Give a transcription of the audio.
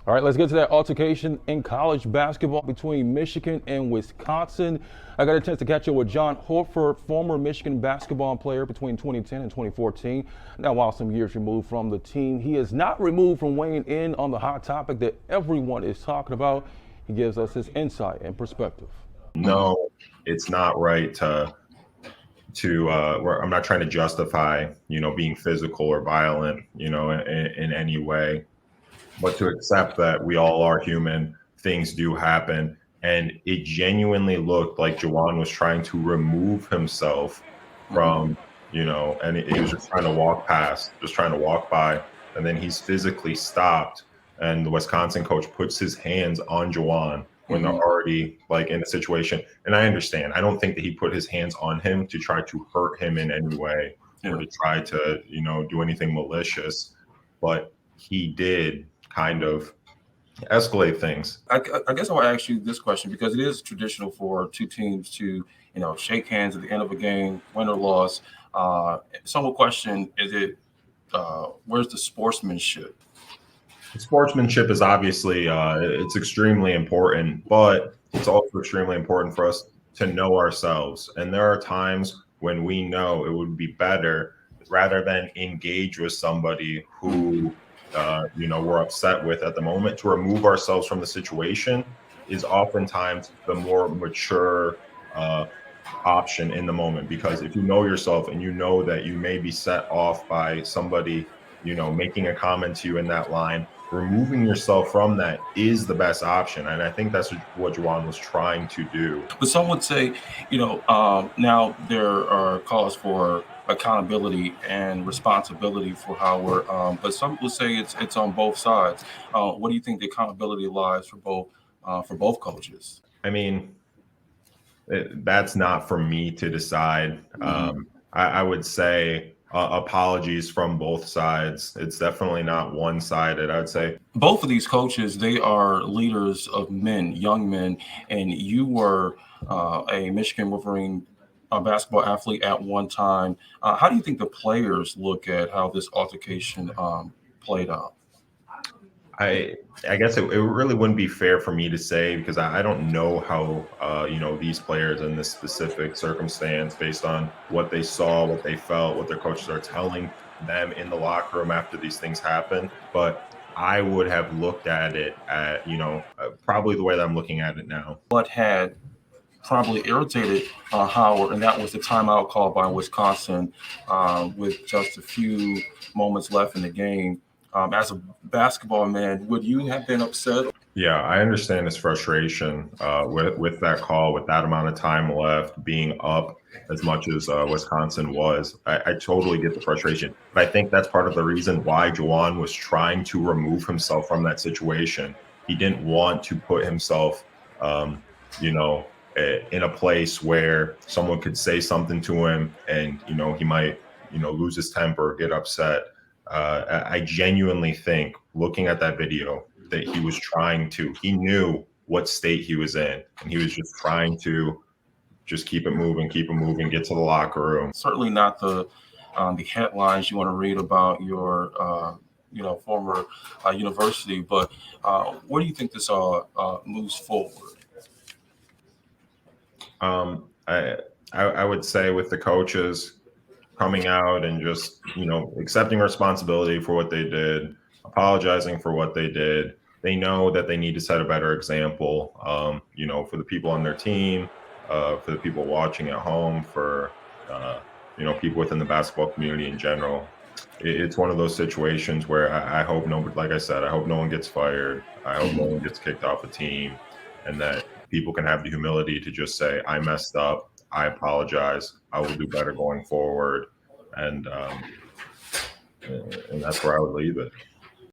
All right, let's get to that altercation in college basketball between Michigan and Wisconsin. I got a chance to catch up with John Horford, former Michigan basketball player between 2010 and 2014. Now, while some years removed from the team, he is not removed from weighing in on the hot topic that everyone is talking about. He gives us his insight and perspective. No, it's not right where I'm not trying to justify, being physical or violent, in any way, but to accept that we all are human, things do happen. And it genuinely looked like Jawan was trying to remove himself from, and he was just trying to walk past, just trying to walk by. And then he's physically stopped. And the Wisconsin coach puts his hands on Jawan when they're already like in a situation. And I understand. I don't think that he put his hands on him to try to hurt him in any way or to try to, do anything malicious. But he did kind of escalate things. I guess I will ask you this question because it is traditional for two teams to, shake hands at the end of a game, win or loss. Some will question, where's the sportsmanship? Sportsmanship is obviously it's extremely important, but it's also extremely important for us to know ourselves. And there are times when we know it would be better rather than engage with somebody who we're upset with at the moment, to remove ourselves from the situation is oftentimes the more mature option in the moment. Because if you know yourself and you know that you may be set off by somebody, making a comment to you in that line, removing yourself from that is the best option. And I think that's what Jawan was trying to do. But some would say, now there are calls for accountability and responsibility for how we're, but some would say it's on both sides. What do you think the accountability lies for both coaches? I mean, that's not for me to decide. I would say apologies from both sides. It's definitely not one-sided. I'd say both of these coaches, they are leaders of men, young men, and you were a Michigan Wolverine basketball athlete at one time. How do you think the players look at how this altercation played out? I guess it really wouldn't be fair for me to say, because I don't know how these players in this specific circumstance, based on what they saw, what they felt, what their coaches are telling them in the locker room after these things happen. But I would have looked at it at probably the way that I'm looking at it now. What had probably irritated Howard, and that was the timeout call by Wisconsin with just a few moments left in the game. As a basketball man, would you have been upset? Yeah, I understand his frustration with that call, with that amount of time left, being up as much as Wisconsin was. I totally get the frustration. But I think that's part of the reason why Jawan was trying to remove himself from that situation. He didn't want to put himself, in a place where someone could say something to him and, he might, lose his temper, get upset. I genuinely think, looking at that video, that he knew what state he was in, and he was just trying to just keep it moving, get to the locker room. Certainly not the headlines you want to read about your, former university, but where do you think this all moves forward? I would say with the coaches coming out and just, accepting responsibility for what they did, apologizing for what they did. They know that they need to set a better example, for the people on their team, for the people watching at home, for, people within the basketball community in general. It's one of those situations where I hope like I said, I hope no one gets fired. I hope no one gets kicked off the team, and that people can have the humility to just say, I messed up. I apologize. I will do better going forward. And that's where I would leave it.